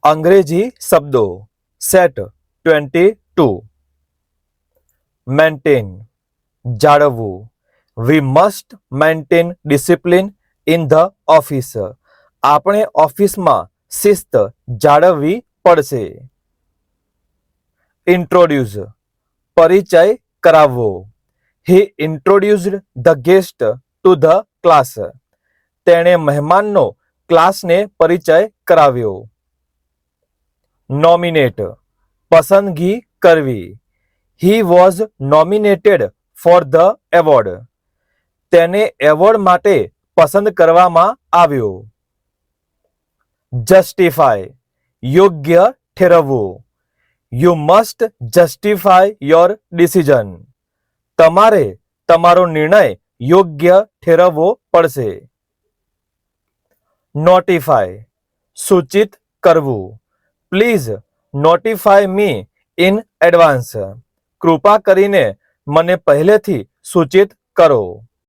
અંગ્રેજી શબ્દો set 22 maintain જાળવવું we must maintain discipline in the office આપણે ઓફિસમાં શિસ્ત જાળવવી પડશે. ઇન્ટ્રોડ્યુસ પરિચય કરાવવો he introduced the guest to the class તેણે મહેમાનનો ક્લાસને પરિચય કરાવ્યો. નોમિનેટ પસંદગી કરવી he was nominated for the award તેને એવોર્ડ માટે પસંદ કરવામાં આવ્યો. જસ્ટિફાય યોગ્ય ઠેરવવું you must justify your decision તમારે તમારો નિર્ણય યોગ્ય ઠેરવવો પડશે. નોટિફાય સૂચિત કરવું please notify me in advance કૃપા કરીને મને પહેલેથી સૂચિત કરો.